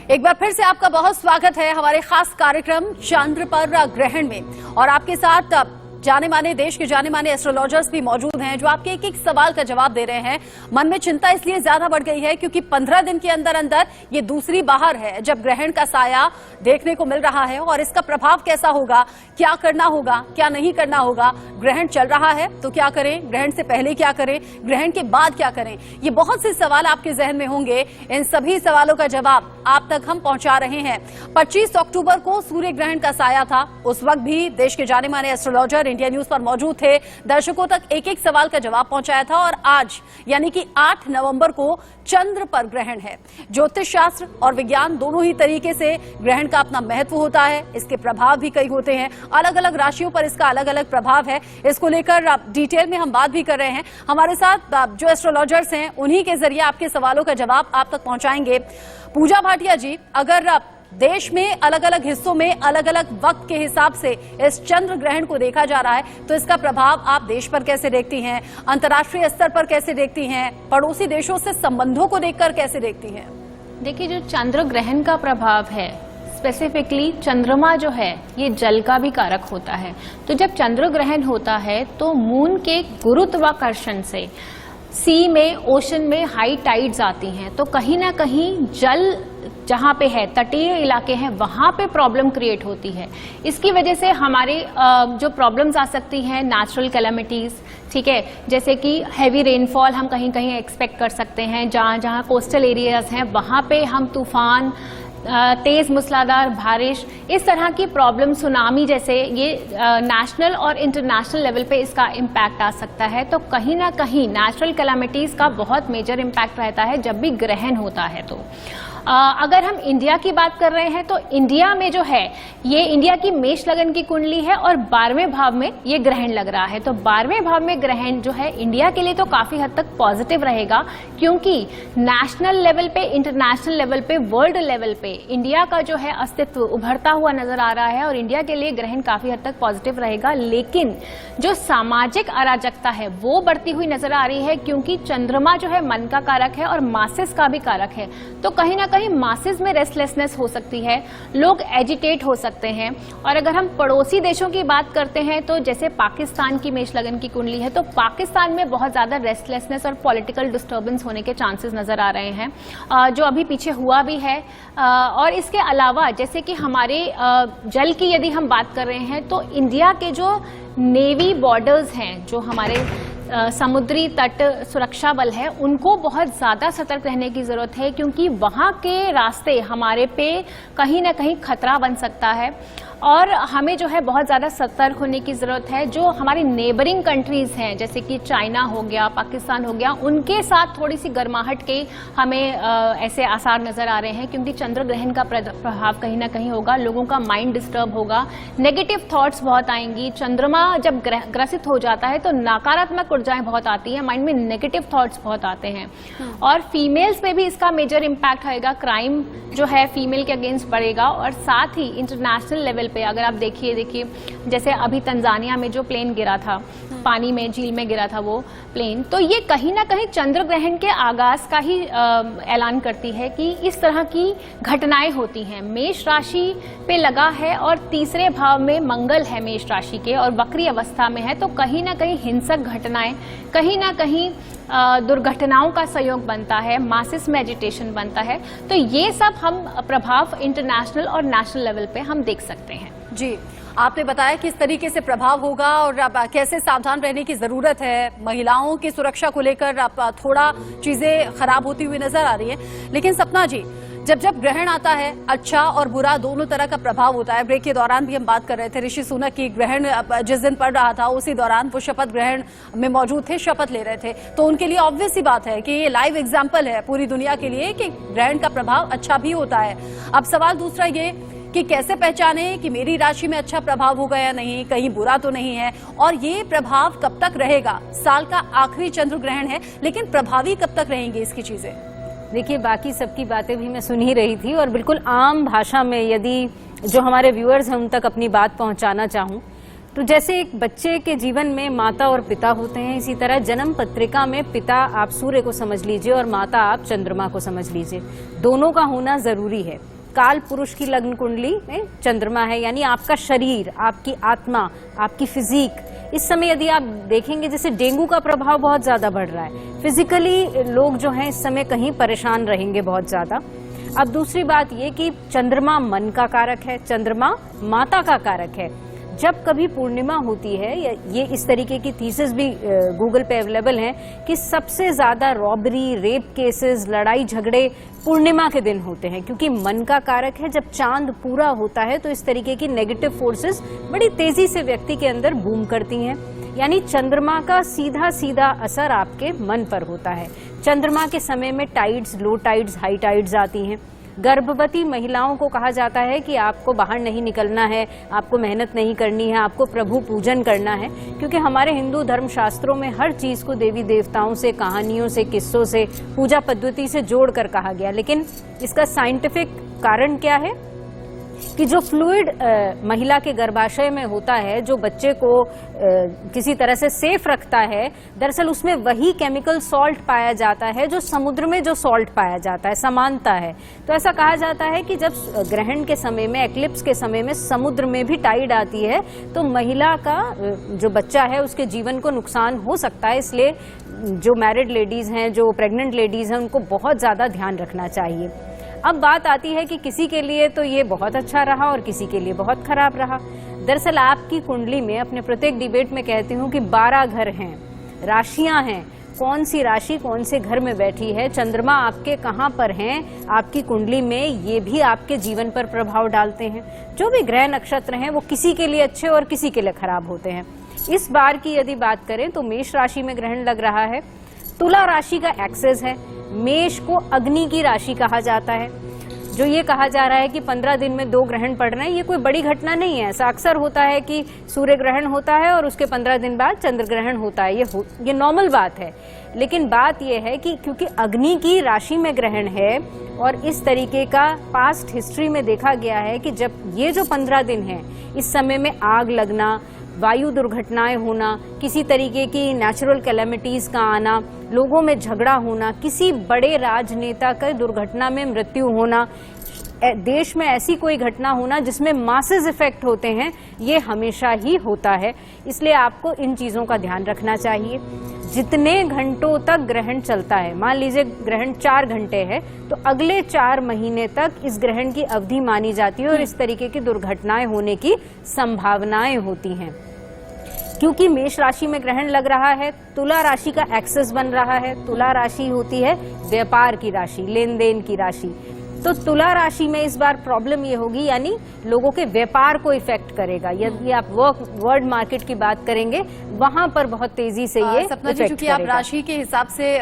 एक बार फिर से आपका बहुत स्वागत है हमारे खास कार्यक्रम चंद्र पर ग्रहण में। और आपके साथ जाने माने देश के जाने माने एस्ट्रोलॉजर्स भी मौजूद हैं जो आपके एक एक सवाल का जवाब दे रहे हैं। मन में चिंता इसलिए ज्यादा बढ़ गई है क्योंकि 15 दिन के अंदर अंदर ये दूसरी बाहर है जब ग्रहण का साया देखने को मिल रहा है और इसका प्रभाव कैसा होगा, क्या करना होगा, क्या नहीं करना होगा। ग्रहण चल रहा है तो क्या करें, ग्रहण से पहले क्या करें, ग्रहण के बाद क्या करें, ये बहुत से सवाल आपके जहन में होंगे। इन सभी सवालों का जवाब आप तक हम पहुंचा रहे हैं। 25 अक्टूबर को सूर्य ग्रहण का साया था, उस वक्त भी देश के जाने माने एस्ट्रोलॉजर इंडिया न्यूज पर मौजूद थे, दर्शकों तक एक एक सवाल का जवाब पहुंचाया था। और आज यानी कि 8 नवंबर को चंद्र पर ग्रहण है। ज्योतिष शास्त्र और विज्ञान दोनों ही तरीके से ग्रहण का अपना महत्व होता है, इसके प्रभाव भी कई होते हैं, अलग अलग राशियों पर इसका अलग अलग प्रभाव है। इसको लेकर डिटेल में हम बात भी कर रहे हैं। हमारे साथ जो एस्ट्रोलॉजर्स हैं उन्हीं के जरिए आपके सवालों का जवाब आप तक पहुंचाएंगे। पूजा भाटिया जी, अगर देश में अलग अलग हिस्सों में अलग अलग वक्त के हिसाब से इस चंद्र ग्रहण को देखा जा रहा है तो इसका प्रभाव आप देश पर कैसे देखती हैं, अंतर्राष्ट्रीय स्तर पर कैसे देखती हैं, पड़ोसी देशों से संबंधों को देखकर कैसे देखती हैं? देखिए, जो चंद्र ग्रहण का प्रभाव है, स्पेसिफिकली चंद्रमा जो है ये जल का भी कारक होता है। तो जब चंद्र ग्रहण होता है तो मून के गुरुत्वाकर्षण से सी में, ओशन में हाई टाइड्स आती हैं, तो कहीं ना कहीं जल जहां पे है, तटीय इलाके हैं, वहां पे प्रॉब्लम क्रिएट होती है। इसकी वजह से हमारे जो प्रॉब्लम्स आ सकती हैं, नेचुरल कैलेमिटीज, ठीक है, जैसे कि हैवी रेनफॉल हम कहीं कहीं एक्सपेक्ट कर सकते हैं। जहां जहां कोस्टल एरियाज हैं वहां पे हम तूफान, तेज मूसलाधार बारिश, इस तरह की प्रॉब्लम, सुनामी जैसे, ये नेशनल और इंटरनेशनल लेवल पे इसका इम्पैक्ट आ सकता है। तो कहीं ना कहीं नेचुरल कैलामिटीज का बहुत मेजर इम्पैक्ट रहता है जब भी ग्रहण होता है। तो अगर हम इंडिया की बात कर रहे हैं तो इंडिया में जो है ये इंडिया की मेष लगन की कुंडली है और 12वें भाव में ये ग्रहण लग रहा है। तो 12वें भाव में ग्रहण जो है इंडिया के लिए तो काफी हद तक पॉजिटिव रहेगा, क्योंकि नेशनल लेवल पे, इंटरनेशनल लेवल पे, वर्ल्ड लेवल पे इंडिया का जो है अस्तित्व उभरता हुआ नजर आ रहा है और इंडिया के लिए ग्रहण काफी हद तक पॉजिटिव रहेगा। लेकिन जो सामाजिक अराजकता है वो बढ़ती हुई नजर आ रही है, क्योंकि चंद्रमा जो है मन का कारक है और मासेस का भी कारक है। तो कहीं ना कहीं मासेस में रेस्टलेसनेस हो सकती है, लोग एजिटेट हो सकते हैं। और अगर हम पड़ोसी देशों की बात करते हैं तो जैसे पाकिस्तान की मेष लगन की कुंडली है, तो पाकिस्तान में बहुत ज्यादा रेस्टलेसनेस और पॉलिटिकल डिस्टर्बेंस होने के चांसेस नजर आ रहे हैं, जो अभी पीछे हुआ भी है। और इसके अलावा जैसे कि हमारे जल की यदि हम बात कर रहे हैं तो इंडिया के जो नेवी बॉर्डर्स हैं, जो हमारे समुद्री तट सुरक्षा बल है, उनको बहुत ज़्यादा सतर्क रहने की ज़रूरत है, क्योंकि वहाँ के रास्ते हमारे पे कहीं ना कहीं खतरा बन सकता है और हमें जो है बहुत ज़्यादा सतर्क होने की ज़रूरत है। जो हमारी नेबरिंग कंट्रीज़ हैं जैसे कि चाइना हो गया, पाकिस्तान हो गया, उनके साथ थोड़ी सी गर्माहट के हमें ऐसे आसार नज़र आ रहे हैं, क्योंकि चंद्र ग्रहण का प्रभाव कहीं ना कहीं होगा, लोगों का माइंड डिस्टर्ब होगा, नेगेटिव थॉट्स बहुत आएंगी। चंद्रमा जब ग्रसित हो जाता है तो नकारात्मक ऊर्जाएं बहुत आती हैं, माइंड में नेगेटिव थॉट्स बहुत आते हैं। और फीमेल्स पे भी इसका मेजर इम्पैक्ट होएगा, क्राइम जो है फीमेल के अगेंस्ट बढ़ेगा। और साथ ही इंटरनेशनल लेवल पे अगर आप देखिए जैसे अभी तंजानिया में जो प्लेन गिरा था, पानी में, झील में गिरा था वो प्लेन, तो ये कहीं ना कहीं चंद्र ग्रहण के आगाज का ही ऐलान करती है कि इस तरह की घटनाएं होती हैं। मेष राशि पे लगा है और तीसरे भाव में मंगल है मेष राशि के और वक्री अवस्था में है, तो कहीं ना कहीं हिंसक घटनाएं, कहीं ना कहीं दुर्घटनाओं का सहयोग बनता है, मासेस में एजिटेशन बनता है। तो ये सब हम प्रभाव इंटरनेशनल और नेशनल लेवल पे हम देख सकते हैं। जी, आपने बताया किस तरीके से प्रभाव होगा और अब कैसे सावधान रहने की जरूरत है। महिलाओं की सुरक्षा को लेकर अब थोड़ा चीजें खराब होती हुई नजर आ रही है। लेकिन सपना जी, जब ग्रहण आता है, अच्छा और बुरा दोनों तरह का प्रभाव होता है। ब्रेक के दौरान भी हम बात कर रहे थे, ऋषि सुनक की ग्रहण जिस दिन पड़ रहा था उसी दौरान वो शपथ ग्रहण में मौजूद थे, शपथ ले रहे थे, तो उनके लिए ऑब्वियस सी बात है कि ये लाइव एग्जाम्पल है पूरी दुनिया के लिए कि ग्रहण का प्रभाव अच्छा भी होता है। अब सवाल दूसरा ये कि कैसे पहचाने कि मेरी राशि में अच्छा प्रभाव होगा या नहीं, कहीं बुरा तो नहीं है, और ये प्रभाव कब तक रहेगा। साल का आखिरी चंद्र ग्रहण है, लेकिन प्रभावी कब तक रहेंगी इसकी चीजें? देखिए, बाकी सबकी बातें भी मैं सुन ही रही थी और बिल्कुल आम भाषा में यदि जो हमारे व्यूअर्स हैं उन तक अपनी बात पहुंचाना चाहूं तो जैसे एक बच्चे के जीवन में माता और पिता होते हैं, इसी तरह जन्म पत्रिका में पिता आप सूर्य को समझ लीजिए और माता आप चंद्रमा को समझ लीजिए। दोनों का होना जरूरी है। काल पुरुष की लग्न कुंडली में चंद्रमा है, यानी आपका शरीर, आपकी आत्मा, आपकी फिजिक, इस समय यदि आप देखेंगे जैसे डेंगू का प्रभाव बहुत ज्यादा बढ़ रहा है, फिजिकली लोग जो हैं इस समय कहीं परेशान रहेंगे बहुत ज्यादा। अब दूसरी बात ये कि चंद्रमा मन का कारक है, चंद्रमा माता का कारक है। जब कभी पूर्णिमा होती है, ये इस तरीके की थीसिस भी गूगल पे अवेलेबल हैं कि सबसे ज्यादा रॉबरी, रेप केसेस, लड़ाई झगड़े पूर्णिमा के दिन होते हैं, क्योंकि मन का कारक है। जब चांद पूरा होता है तो इस तरीके की नेगेटिव फोर्सेस बड़ी तेजी से व्यक्ति के अंदर बूम करती हैं, यानी चंद्रमा का सीधा सीधा असर आपके मन पर होता है। चंद्रमा के समय में टाइड्स, लो टाइड्स, हाई टाइड्स आती हैं। गर्भवती महिलाओं को कहा जाता है कि आपको बाहर नहीं निकलना है, आपको मेहनत नहीं करनी है, आपको प्रभु पूजन करना है, क्योंकि हमारे हिंदू धर्म शास्त्रों में हर चीज को देवी देवताओं से, कहानियों से, किस्सों से, पूजा पद्धति से जोड़कर कहा गया। लेकिन इसका साइंटिफिक कारण क्या है कि जो फ्लूइड महिला के गर्भाशय में होता है, जो बच्चे को किसी तरह से सेफ रखता है, दरअसल उसमें वही केमिकल सॉल्ट पाया जाता है जो समुद्र में जो सॉल्ट पाया जाता है, समानता है। तो ऐसा कहा जाता है कि जब ग्रहण के समय में, एक्लिप्स के समय में समुद्र में भी टाइड आती है तो महिला का जो बच्चा है उसके जीवन को नुकसान हो सकता है। इसलिए जो मैरिड लेडीज हैं, जो प्रेग्नेंट लेडीज हैं, उनको बहुत ज्यादा ध्यान रखना चाहिए। अब बात आती है कि किसी के लिए तो ये बहुत अच्छा रहा और किसी के लिए बहुत खराब रहा। दरअसल आपकी कुंडली में, अपने प्रत्येक डिबेट में कहती हूँ कि 12 घर हैं, राशियां हैं, कौन सी राशि कौन से घर में बैठी है, चंद्रमा आपके कहाँ पर हैं आपकी कुंडली में, ये भी आपके जीवन पर प्रभाव डालते हैं। जो भी ग्रह नक्षत्र हैं वो किसी के लिए अच्छे और किसी के लिए खराब होते हैं। इस बार की यदि बात करें तो मेष राशि में ग्रहण लग रहा है, तुला राशि का एक्सेस है। मेष को अग्नि की राशि कहा जाता है। जो ये कहा जा रहा है कि 15 दिन में 2 ग्रहण पड़ रहे हैं, ये कोई बड़ी घटना नहीं है। ऐसा अक्सर होता है कि सूर्य ग्रहण होता है और उसके 15 दिन बाद चंद्र ग्रहण होता है, ये नॉर्मल बात है। लेकिन बात ये है कि क्योंकि अग्नि की राशि में ग्रहण है और इस तरीके का पास्ट हिस्ट्री में देखा गया है कि जब ये जो 15 दिन है, इस समय में आग लगना, वायु दुर्घटनाएं होना, किसी तरीके की नेचुरल कैलेमिटीज का आना, लोगों में झगड़ा होना, किसी बड़े राजनेता का दुर्घटना में मृत्यु होना, देश में ऐसी कोई घटना होना जिसमें मासेस इफेक्ट होते हैं, ये हमेशा ही होता है। इसलिए आपको इन चीजों का ध्यान रखना चाहिए। जितने घंटों तक ग्रहण चलता है, मान लीजिए ग्रहण 4 घंटे है, तो अगले 4 महीने तक इस ग्रहण की अवधि मानी जाती है और इस तरीके की दुर्घटनाएं होने की संभावनाएं होती हैं। क्योंकि मेष राशि में ग्रहण लग रहा है, तुला राशि का एक्सेस बन रहा है। तुला राशि होती है व्यापार की राशि, लेन देन की राशि। तो तुला राशि में इस बार प्रॉब्लम ये होगी, यानी लोगों के व्यापार को इफेक्ट करेगा। यदि आप वर्ल्ड मार्केट की बात करेंगे, वहां पर बहुत तेजी से ये सपना जी, चूंकि आप राशि के हिसाब से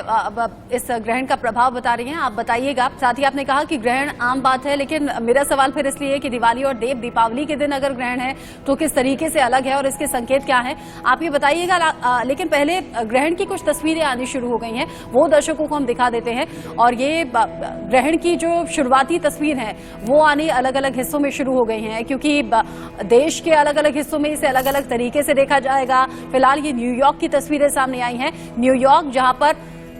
इस ग्रहण का प्रभाव बता रही हैं, आप बताइएगा। साथ ही आपने कहा कि ग्रहण आम बात है, लेकिन मेरा सवाल फिर इसलिए है कि दिवाली और देव दीपावली के दिन अगर ग्रहण है तो किस तरीके से अलग है और इसके संकेत क्या है, आप ये बताइएगा। लेकिन पहले ग्रहण की कुछ तस्वीरें आनी शुरू हो गई हैं, वो दर्शकों को हम दिखा देते हैं। और ये ग्रहण की जो शुरुआती तस्वीर है वो आने अलग अलग हिस्सों में शुरू हो गई हैं, क्योंकि देश के अलग अलग हिस्सों में इसे अलग अलग तरीके से देखा जाएगा। फिलहाल ये न्यूयॉर्क की तस्वीरें सामने आई हैं। न्यूयॉर्क, जहां पर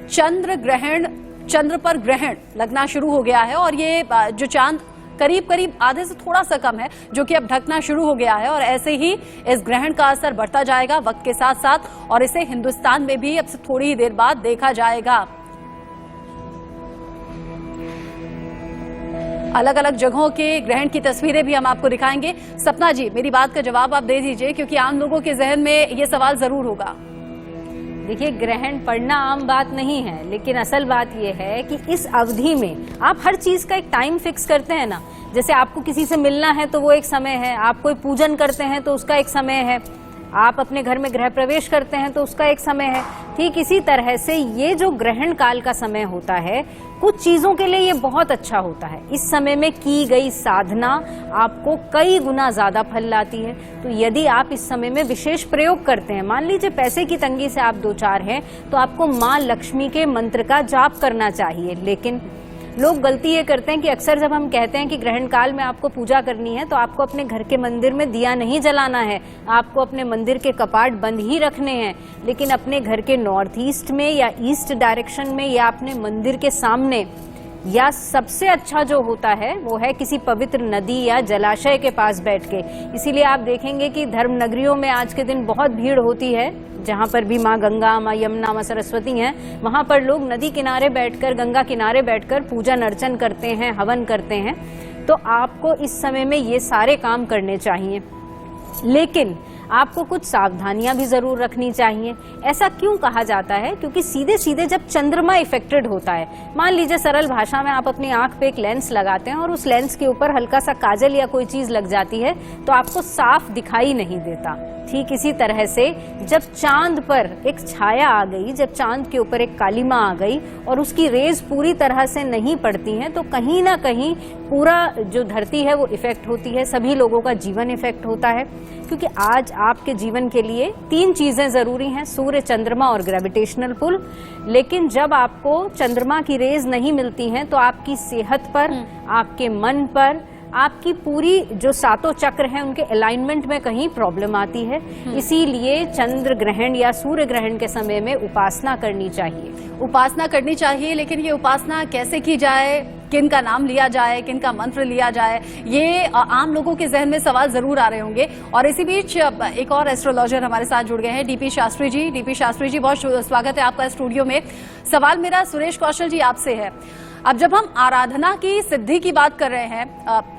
चंद्र पर ग्रहण लगना शुरू हो गया है और ये जो चांद करीब करीब आधे से थोड़ा सा कम है, जो कि अब ढकना शुरू हो गया है। और ऐसे ही इस ग्रहण का असर बढ़ता जाएगा वक्त के साथ साथ, और इसे हिंदुस्तान में भी अब से थोड़ी ही देर बाद देखा जाएगा। अलग अलग जगहों के ग्रहण की तस्वीरें भी हम आपको दिखाएंगे। सपना जी, मेरी बात का जवाब आप दे दीजिए, क्योंकि आम लोगों के जहन में ये सवाल जरूर होगा। देखिए, ग्रहण पड़ना आम बात नहीं है, लेकिन असल बात यह है कि इस अवधि में आप हर चीज का एक टाइम फिक्स करते हैं ना। जैसे आपको किसी से मिलना है तो वो एक समय है, आप कोई पूजन करते हैं तो उसका एक समय है, आप अपने घर में गृह प्रवेश करते हैं तो उसका एक समय है। ठीक इसी तरह से ये जो ग्रहण काल का समय होता है, कुछ चीजों के लिए ये बहुत अच्छा होता है। इस समय में की गई साधना आपको कई गुना ज्यादा फल लाती है। तो यदि आप इस समय में विशेष प्रयोग करते हैं, मान लीजिए पैसे की तंगी से आप 2-4 हैं, तो आपको मां लक्ष्मी के मंत्र का जाप करना चाहिए। लेकिन लोग गलती ये करते हैं कि अक्सर जब हम कहते हैं कि ग्रहण काल में आपको पूजा करनी है, तो आपको अपने घर के मंदिर में दिया नहीं जलाना है, आपको अपने मंदिर के कपाट बंद ही रखने हैं। लेकिन अपने घर के नॉर्थ ईस्ट में या ईस्ट डायरेक्शन में या अपने मंदिर के सामने या सबसे अच्छा जो होता है वो है किसी पवित्र नदी या जलाशय के पास बैठ के। इसीलिए आप देखेंगे कि धर्म नगरियों में आज के दिन बहुत भीड़ होती है, जहाँ पर भी माँ गंगा, माँ यमुना, माँ सरस्वती हैं, वहाँ पर लोग नदी किनारे बैठकर, गंगा किनारे बैठकर पूजन अर्चन करते हैं, हवन करते हैं। तो आपको इस समय में ये सारे काम करने चाहिए, लेकिन आपको कुछ सावधानियां भी जरूर रखनी चाहिए। ऐसा क्यों कहा जाता है? क्योंकि सीधे सीधे जब चंद्रमा इफेक्टेड होता है, मान लीजिए सरल भाषा में आप अपनी आंख पे एक लेंस लगाते हैं और उस लेंस के ऊपर हल्का सा काजल या कोई चीज लग जाती है तो आपको साफ दिखाई नहीं देता। ठीक इसी तरह से जब चांद पर एक छाया आ गई, जब चांद के ऊपर एक कालिमा आ गई और उसकी रेज पूरी तरह से नहीं पड़ती हैं, तो कहीं ना कहीं पूरा जो धरती है वो इफेक्ट होती है, सभी लोगों का जीवन इफेक्ट होता है। क्योंकि आज आपके जीवन के लिए 3 चीजें जरूरी हैं, सूर्य, चंद्रमा और ग्रेविटेशनल पुल। लेकिन जब आपको चंद्रमा की रेज नहीं मिलती हैं तो आपकी सेहत पर, आपके मन पर, आपकी पूरी जो 7 चक्र हैं उनके अलाइनमेंट में कहीं प्रॉब्लम आती है। इसीलिए चंद्र ग्रहण या सूर्य ग्रहण के समय में उपासना करनी चाहिए। उपासना करनी चाहिए, लेकिन ये उपासना कैसे की जाए, किन का नाम लिया जाए, किन का मंत्र लिया जाए, ये आम लोगों के जहन में सवाल जरूर आ रहे होंगे। और इसी बीच एक और एस्ट्रोलॉजर हमारे साथ जुड़ गए हैं, डीपी शास्त्री जी। डीपी शास्त्री जी, बहुत स्वागत है आपका स्टूडियो में। सवाल मेरा सुरेश कौशल जी आपसे है। अब जब हम आराधना की सिद्धि की बात कर रहे हैं,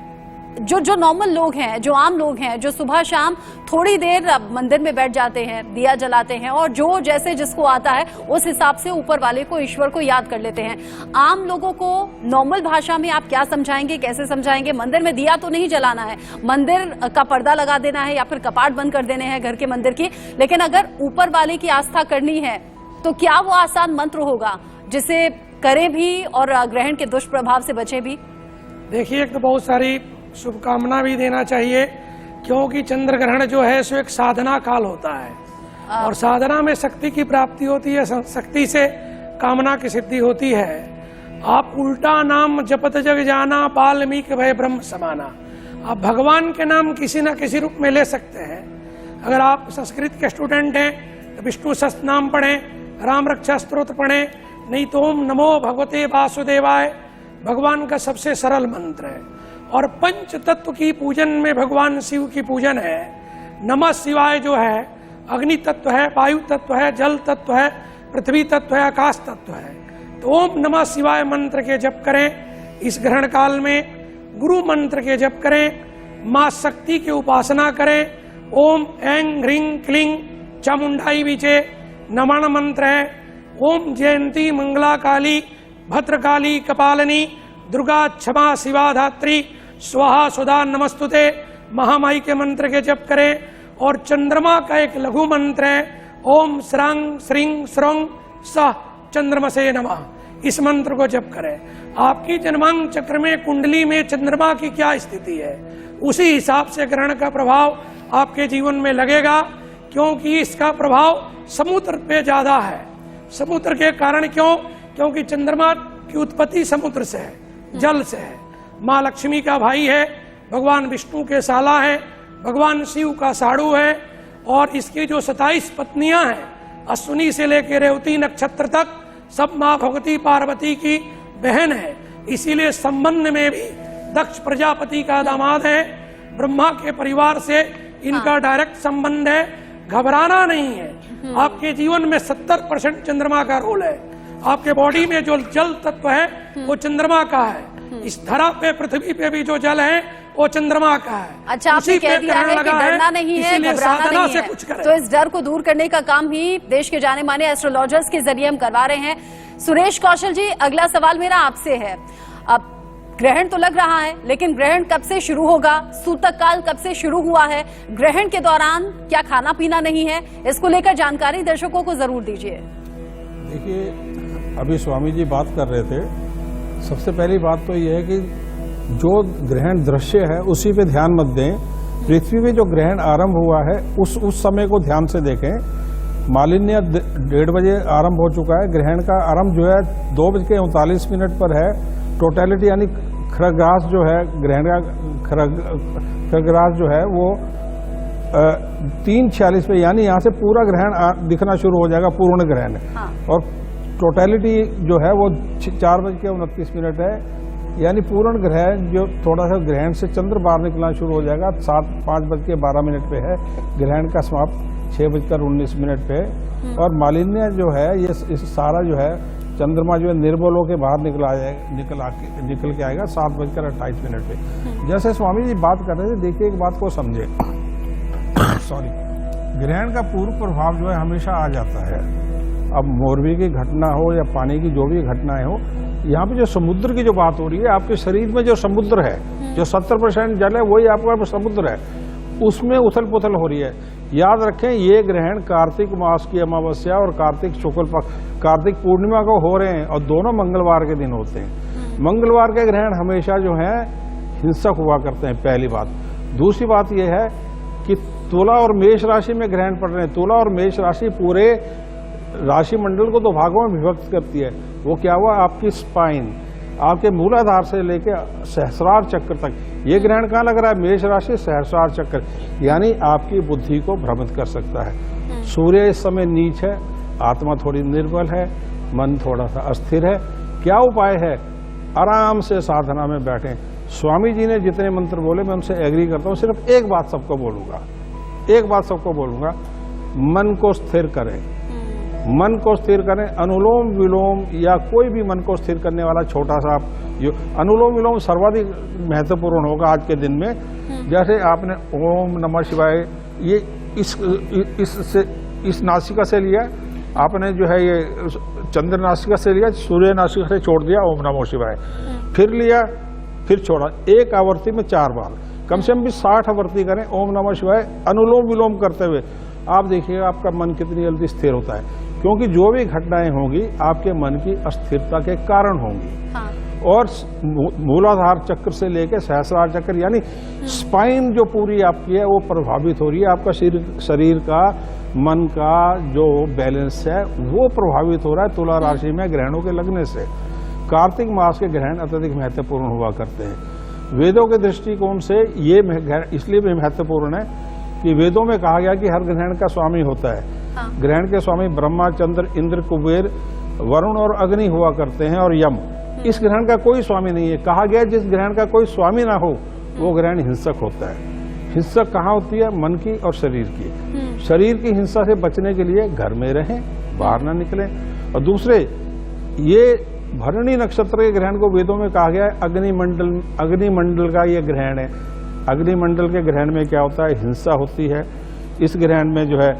जो नॉर्मल लोग हैं, जो आम लोग हैं, जो सुबह शाम थोड़ी देर मंदिर में बैठ जाते हैं, दिया जलाते हैं और जो जैसे जिसको आता है उस हिसाब से ऊपर वाले को, ईश्वर को याद कर लेते हैं, आम लोगों को नॉर्मल भाषा में आप क्या समझाएंगे, कैसे समझाएंगे? मंदिर में दिया तो नहीं जलाना है, मंदिर का पर्दा लगा देना है या फिर कपाट बंद कर देने हैं घर के मंदिर की, लेकिन अगर ऊपर वाले की आस्था करनी है तो क्या वो आसान मंत्र होगा जिसे करें भी और ग्रहण के दुष्प्रभाव से बचे भी? देखिए, एक तो बहुत सारी शुभकामना भी देना चाहिए, क्योंकि चंद्र ग्रहण जो है सो एक साधना काल होता है और साधना में शक्ति की प्राप्ति होती है, शक्ति से कामना की सिद्धि होती है। आप उल्टा नाम जपत जग जाना, वाल्मीकि भय ब्रह्म समाना। आप भगवान के नाम किसी न किसी रूप में ले सकते हैं। अगर आप संस्कृत के स्टूडेंट हैं तो विष्णु सहस्त्र नाम पढ़ें, राम रक्षा स्तोत्र पढ़ें, नहीं तो ओम नमो भगवते वासुदेवाय भगवान का सबसे सरल मंत्र है। और पंच तत्व की पूजन में भगवान शिव की पूजन है। नमः शिवाय जो है अग्नि तत्व है, वायु तत्व है, जल तत्व है, पृथ्वी तत्व है, आकाश तत्व है। तो ओम नमः शिवाय मंत्र के जप करें। इस ग्रहण काल में गुरु मंत्र के जप करें, माँ शक्ति की उपासना करें। ओम ऐं ह्रीं क्लीं चामुंडाई विचे नमः मंत्र है। ओम जयंती मंगला काली भद्रकाली कपालिनी दुर्गा क्षमा शिवा धात्री स्वाहा सुधा नमस्तुते महामाई के मंत्र के जप करें। और चंद्रमा का एक लघु मंत्र है, ओम श्रांग श्रीं श्रौं सह चंद्रमसे नमः। इस मंत्र को जप करें। आपकी जन्मांग चक्र में, कुंडली में चंद्रमा की क्या स्थिति है, उसी हिसाब से ग्रहण का प्रभाव आपके जीवन में लगेगा। क्योंकि इसका प्रभाव समुद्र पे ज्यादा है। समुद्र के कारण क्यों? क्योंकि चंद्रमा की उत्पत्ति समुद्र से है, जल से है। माँ लक्ष्मी का भाई है, भगवान विष्णु के साला है, भगवान शिव का साड़ू है। और इसकी जो 27 पत्नियां हैं, अश्विनी से लेकर रेवती नक्षत्र तक, सब माँ भगवती पार्वती की बहन है। इसीलिए संबंध में भी दक्ष प्रजापति का दामाद है, ब्रह्मा के परिवार से इनका डायरेक्ट संबंध है। घबराना नहीं है। आपके जीवन में 70% चंद्रमा का रोल है। आपके बॉडी में जो जल तत्व है वो चंद्रमा का है। इस धरा पे, पृथ्वी पे भी जो जल है वो चंद्रमा का है। अच्छा, आपने कह दिया है कि डरना नहीं है, घबराना नहीं है, तो इस डर को दूर करने का काम ही देश के जाने माने एस्ट्रोलॉजर्स के जरिए हम करवा रहे हैं। सुरेश कौशल जी, अगला सवाल मेरा आपसे है। अब ग्रहण तो लग रहा है, लेकिन ग्रहण कब से शुरू होगा, सूतक काल कब से शुरू हुआ है, ग्रहण के दौरान क्या खाना पीना नहीं है, इसको लेकर जानकारी दर्शकों को जरूर दीजिए। देखिए, अभी स्वामी जी बात कर रहे थे। सबसे पहली बात तो ये है कि जो ग्रहण दृश्य है उसी पे ध्यान मत दें। पृथ्वी में जो ग्रहण आरंभ हुआ है उस समय को ध्यान से देखें। मालिन्य 1:30 बजे आरंभ हो चुका है। ग्रहण का आरंभ जो है 2:39 पर है। टोटलिटी यानी खरग्रास जो है, ग्रहण का खरग्रास जो है वो 3:46 पे, यानी यहाँ से पूरा ग्रहण दिखना शुरू हो जाएगा, पूर्ण ग्रहण। और टोटलिटी जो है वो 4:29 है, यानी पूर्ण ग्रहण जो थोड़ा सा ग्रहण से चंद्र बाहर निकलना शुरू हो जाएगा 5:12 पे है, ग्रहण का समाप्त 6:19 पे है। और मालिन्य जो है ये इस सारा जो है चंद्रमा जो है निर्बल होकर बाहर निकल के आएगा 7:28 पे। जैसे स्वामी जी बात कर रहे थे, देखिए एक बात को समझे सॉरी, ग्रहण का पूर्व प्रभाव जो है हमेशा आ जाता है। अब मोरबी की घटना हो या पानी की जो भी घटनाएं हो, यहाँ पे जो समुद्र की जो बात हो रही है, आपके शरीर में जो समुद्र है, जो 70% जल है वही आपका समुद्र है, उसमें उथल पुथल हो रही है। याद रखें ये ग्रहण कार्तिक मास की अमावस्या और कार्तिक शुक्ल पक्ष कार्तिक पूर्णिमा को हो रहे हैं और दोनों मंगलवार के दिन होते हैं। मंगलवार के ग्रहण हमेशा जो है हिंसक हुआ करते हैं, पहली बात। दूसरी बात यह है कि तुला और मेष राशि में ग्रहण पड़ रहे हैं। तुला और मेष राशि पूरे राशि मंडल को दो भागों में विभक्त करती है। वो क्या हुआ, आपकी स्पाइन, आपके मूलाधार से लेकर सहस्रार चक्र तक ये ग्रहण कहाँ लग रहा है, मेष राशि सहस्रार चक्र, यानी आपकी बुद्धि को भ्रमित कर सकता है। सूर्य इस समय नीच है, आत्मा थोड़ी निर्बल है, मन थोड़ा सा अस्थिर है। क्या उपाय है, आराम से साधना में बैठें। स्वामी जी ने जितने मंत्र बोले मैं उनसे एग्री करता हूँ। सिर्फ एक बात सबको बोलूंगा, मन को स्थिर करें, मन को स्थिर करें। अनुलोम विलोम या कोई भी मन को स्थिर करने वाला छोटा सा जो अनुलोम विलोम सर्वाधिक महत्वपूर्ण होगा आज के दिन में। जैसे आपने ओम नमः शिवाय ये इस नासिका से लिया, आपने जो है ये चंद्र नासिका से लिया, सूर्य नासिका से छोड़ दिया ओम नमः शिवाय, फिर लिया फिर छोड़ा, एक आवर्ती में 4 बार, कम से कम भी 60 आवर्ती करें ओम नमः शिवाय अनुलोम विलोम करते हुए। आप देखिएगा आपका मन कितनी जल्दी स्थिर होता है, क्योंकि जो भी घटनाएं होंगी आपके मन की अस्थिरता के कारण होंगी। हाँ। और मूलाधार चक्र से लेकर सहस्रार चक्र यानी स्पाइन जो पूरी आपकी है वो प्रभावित हो रही है। आपका शरीर का मन का जो बैलेंस है वो प्रभावित हो रहा है तुला राशि में ग्रहणों के लगने से। कार्तिक मास के ग्रहण अत्यधिक महत्वपूर्ण हुआ करते हैं। वेदों के दृष्टिकोण से ये इसलिए भी महत्वपूर्ण है कि वेदों में कहा गया कि हर ग्रहण का स्वामी होता है। हाँ। ग्रहण के स्वामी ब्रह्मा, चंद्र, इंद्र, कुबेर, वरुण और अग्नि हुआ करते हैं और यम। इस ग्रहण का कोई स्वामी नहीं है। कहा गया जिस ग्रहण का कोई स्वामी ना हो वो ग्रहण हिंसक होता है। हिंसक कहाँ होती है, मन की और शरीर की। शरीर की हिंसा से बचने के लिए घर में रहें, बाहर ना निकलें। और दूसरे, ये भरणी नक्षत्र के ग्रहण को वेदों में कहा गया है अग्निमंडल का ये ग्रहण है। अग्निमंडल के ग्रहण में क्या होता है, हिंसा होती है। इस ग्रहण में जो है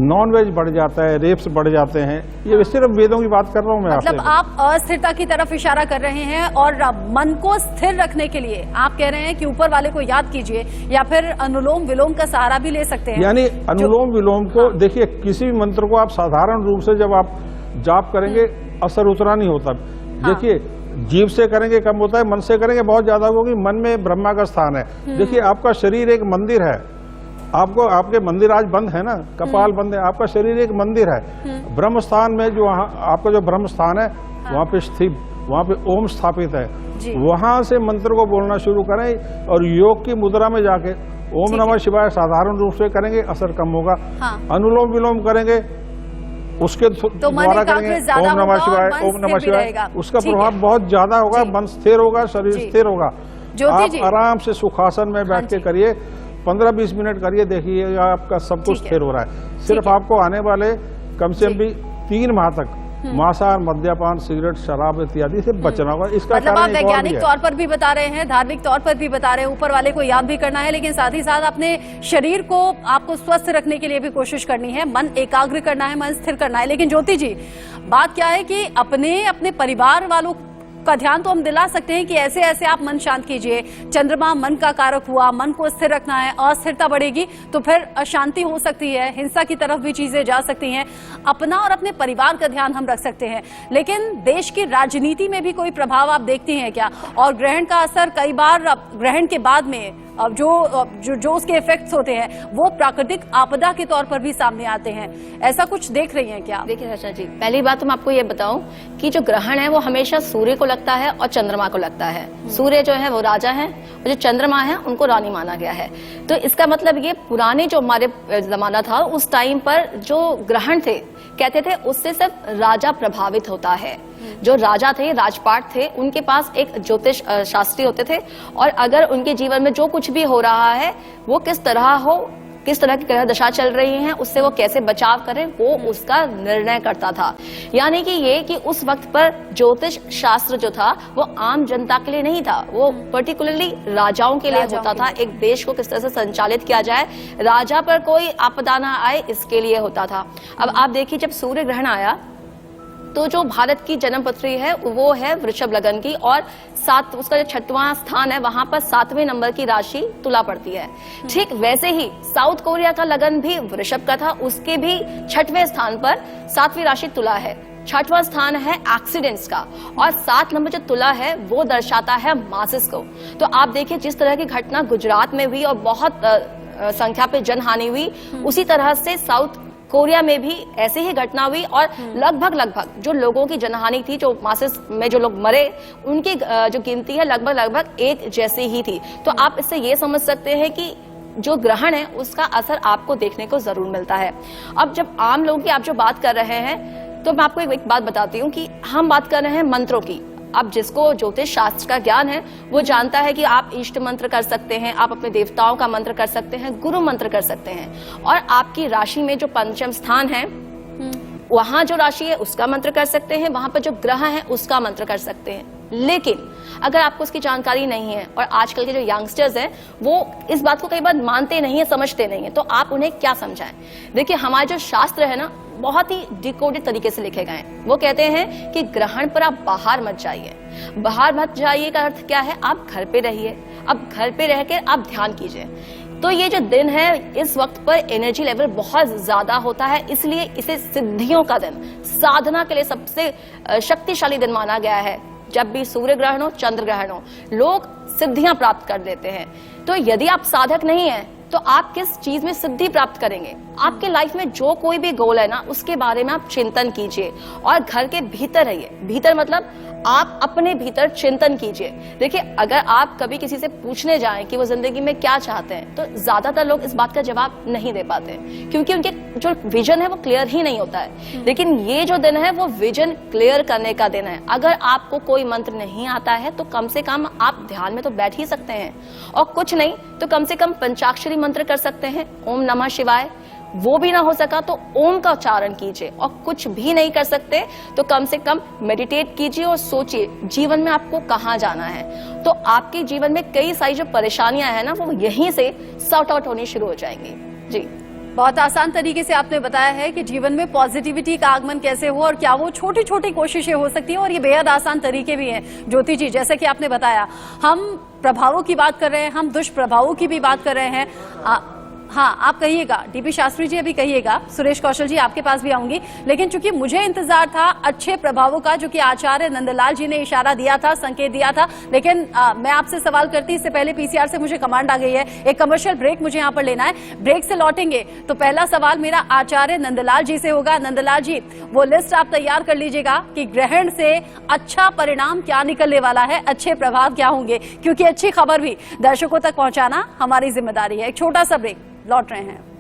नॉनवेज बढ़ जाता है, रेप्स बढ़ जाते हैं। ये सिर्फ वेदों की बात कर रहा हूँ मैं। मतलब आप अस्थिरता की तरफ इशारा कर रहे हैं और मन को स्थिर रखने के लिए आप कह रहे हैं कि ऊपर वाले को याद कीजिए या फिर अनुलोम विलोम का सहारा भी ले सकते हैं। यानी अनुलोम विलोम को देखिए, किसी भी मंत्र को आप साधारण रूप से जब आप जाप करेंगे असर उतना नहीं होता। देखिए जीव से करेंगे कम होता है, मन से करेंगे बहुत ज्यादा, क्योंकि मन में ब्रह्मा का स्थान है। देखिए आपका शरीर एक मंदिर है, आपको आपके मंदिर आज बंद है ना, कपाल बंद है, आपका शरीर एक मंदिर है। ब्रह्म स्थान में जो आपका जो ब्रह्म स्थान है वहाँ पे स्थित, वहाँ पे ओम स्थापित है। वहां से मंत्र को बोलना शुरू करें और योग की मुद्रा में जाके ओम नमः शिवाय साधारण रूप से करेंगे, असर कम होगा। अनुलोम विलोम करेंगे उसके द्वारा करेंगे ओम नमः शिवाय, ओम नमः शिवाय, उसका प्रभाव बहुत ज्यादा होगा। मन स्थिर होगा, शरीर स्थिर होगा। आप आराम से सुखासन में बैठ के करिए, 15-20 मिनट करिए, देखिए आपका सब कुछ स्थिर हो रहा है। सिर्फ आपको आने वाले कम से कम भी 3 माह तक मांसाहार, मद्यपान, सिगरेट, शराब इत्यादि से बचना होगा। इसका मतलब आप वैज्ञानिक तौर पर भी बता रहे हैं, धार्मिक तौर पर भी बता रहे हैं, ऊपर वाले को याद भी करना है, लेकिन साथ ही साथ अपने शरीर को आपको स्वस्थ रखने के लिए भी कोशिश करनी है, मन एकाग्र करना है, मन स्थिर करना है। लेकिन ज्योति जी, बात क्या है कि अपने परिवार वालों का ध्यान तो हम दिला सकते हैं कि ऐसे ऐसे आप मन शांत कीजिए। चंद्रमा मन का कारक हुआ, मन को स्थिर रखना है। अस्थिरता बढ़ेगी तो फिर अशांति हो सकती है, हिंसा की तरफ भी चीजें जा सकती हैं। अपना और अपने परिवार का ध्यान हम रख सकते हैं, लेकिन देश की राजनीति में भी कोई प्रभाव आप देखती हैं क्या? और ग्रहण का असर कई बार ग्रहण के बाद में जो उसके इफेक्ट्स होते हैं वो प्राकृतिक आपदा के तौर पर भी सामने आते हैं। ऐसा कुछ देख रही हैं क्या? देखिए रचना जी, पहली बात तो मैं आपको ये बताऊं कि जो ग्रहण है वो हमेशा सूर्य को लगता है और चंद्रमा को लगता है। सूर्य जो है वो राजा है और जो चंद्रमा है उनको रानी माना गया है। तो इसका मतलब ये पुराने जो हमारे जमाना था उस टाइम पर जो ग्रहण थे कहते थे उससे सिर्फ राजा प्रभावित होता है। जो राजा थे, राजपाट थे, उनके पास एक ज्योतिष शास्त्री होते थे और अगर उनके जीवन में जो कुछ भी हो रहा है वो किस तरह हो, किस तरह की ग्रह दशा चल रही है, उससे वो कैसे बचाव करें, वो उसका निर्णय करता था। यानी कि ये कि उस वक्त पर ज्योतिष शास्त्र जो था वो आम जनता के लिए नहीं था, वो पर्टिकुलरली राजाओं के लिए होता था। एक देश को किस तरह से संचालित किया जाए, राजा पर कोई आपदा ना आए, इसके लिए होता था। अब आप देखिए जब सूर्य ग्रहण आया तो जो भारत की जन्म पत्री है वो है वृषभ लगन की और उसका जो 6वां स्थान है वहां पर 7वें नंबर की राशि तुला पड़ती है। ठीक वैसे ही साउथ कोरिया का लगन भी वृषभ का था, उसके भी 6वें स्थान पर 7वीं राशि तुला है। 6वां स्थान है एक्सीडेंट्स का और 7 नंबर जो तुला है वो दर्शाता है मासिस को। तो आप देखिए जिस तरह की घटना गुजरात में हुई और बहुत संख्या पे जनहानि हुई, उसी तरह से साउथ कोरिया में भी ऐसी ही घटना हुई और लगभग जो लोगों की जनहानि थी, जो मासिस में जो लोग मरे, उनकी जो गिनती है लगभग एक जैसी ही थी। तो आप इससे ये समझ सकते हैं कि जो ग्रहण है उसका असर आपको देखने को जरूर मिलता है। अब जब आम लोगों की आप जो बात कर रहे हैं तो मैं आपको एक बात बताती हूँ कि हम बात कर रहे हैं मंत्रों की। अब जिसको ज्योतिष शास्त्र का ज्ञान है वो जानता है कि आप इष्ट मंत्र कर सकते हैं, आप अपने देवताओं का मंत्र कर सकते हैं, गुरु मंत्र कर सकते हैं और आपकी राशि में जो 5वां स्थान है वहां जो राशि है उसका मंत्र कर सकते हैं, वहां पर जो ग्रह है उसका मंत्र कर सकते हैं। लेकिन अगर आपको उसकी जानकारी नहीं है और आजकल के जो यंगस्टर्स हैं वो इस बात को कई बार मानते नहीं है, समझते नहीं है, तो आप उन्हें क्या समझाएं। देखिए हमारे जो शास्त्र है ना बहुत ही डिकोडेड तरीके से लिखे गए हैं। वो कहते हैं कि ग्रहण पर आप बाहर मत जाइए। बाहर मत जाइए का अर्थ क्या है, आप घर पे रहिए। अब घर पे रहकर आप ध्यान कीजिए। तो ये जो दिन है इस वक्त पर एनर्जी लेवल बहुत ज्यादा होता है, इसलिए इसे सिद्धियों का दिन, साधना के लिए सबसे शक्तिशाली दिन माना गया है। जब भी सूर्य ग्रहण हो, चंद्र ग्रहण हो, लोग सिद्धियां प्राप्त कर देते हैं। तो यदि आप साधक नहीं है तो आप किस चीज में सिद्धि प्राप्त करेंगे? आपके लाइफ में जो कोई भी गोल है ना उसके बारे में आप चिंतन कीजिए और घर के भीतर रहिए। भीतर मतलब आप अपने भीतर चिंतन कीजिए। देखिए अगर आप कभी किसी से पूछने जाएं कि वो जिंदगी में क्या चाहते हैं तो ज्यादातर लोग इस बात का जवाब नहीं दे पाते क्योंकि उनके जो विजन है वो क्लियर ही नहीं होता है। लेकिन ये जो दिन है वो विजन क्लियर करने का दिन है। अगर आपको कोई मंत्र नहीं आता है तो कम से कम आप ध्यान में तो बैठ ही सकते हैं और कुछ नहीं तो कम से कम पंचाक्षरी मंत्र कर सकते हैं, ओम नमः शिवाय। वो भी ना हो सका तो ओम का उच्चारण कीजिए और कुछ भी नहीं कर सकते तो कम से कम मेडिटेट कीजिए और सोचिए जीवन में आपको कहाँ जाना है। तो आपके जीवन में कई सारी जो परेशानियां हैं ना वो यहीं से सॉर्ट आउट होनी शुरू हो जाएंगी। जी बहुत आसान तरीके से आपने बताया है कि जीवन में पॉजिटिविटी का आगमन कैसे हो और क्या वो छोटी छोटी कोशिशें हो सकती हैं और ये बेहद आसान तरीके भी हैं। ज्योति जी जैसे कि आपने बताया, हम प्रभावों की बात कर रहे हैं, हम दुष्प्रभावों की भी बात कर रहे हैं। हाँ आप कहिएगा, डीपी शास्त्री जी अभी कहिएगा, सुरेश कौशल जी आपके पास भी आऊंगी। लेकिन चूंकि मुझे इंतजार था अच्छे प्रभावों का जो कि आचार्य नंदलाल जी ने इशारा दिया था, संकेत दिया था, लेकिन मैं आपसे सवाल करती इससे पहले पीसीआर से मुझे कमांड आ गई है, एक कमर्शियल ब्रेक मुझे यहाँ पर लेना है। ब्रेक से लौटेंगे तो पहला सवाल मेरा आचार्य नंदलाल जी से होगा। नंदलाल जी वो लिस्ट आप तैयार कर लीजिएगा कि ग्रहण से अच्छा परिणाम क्या निकलने वाला है, अच्छे प्रभाव क्या होंगे, क्योंकि अच्छी खबर भी दर्शकों तक पहुंचाना हमारी जिम्मेदारी है। एक छोटा सा ब्रेक, लौट रहे हैं।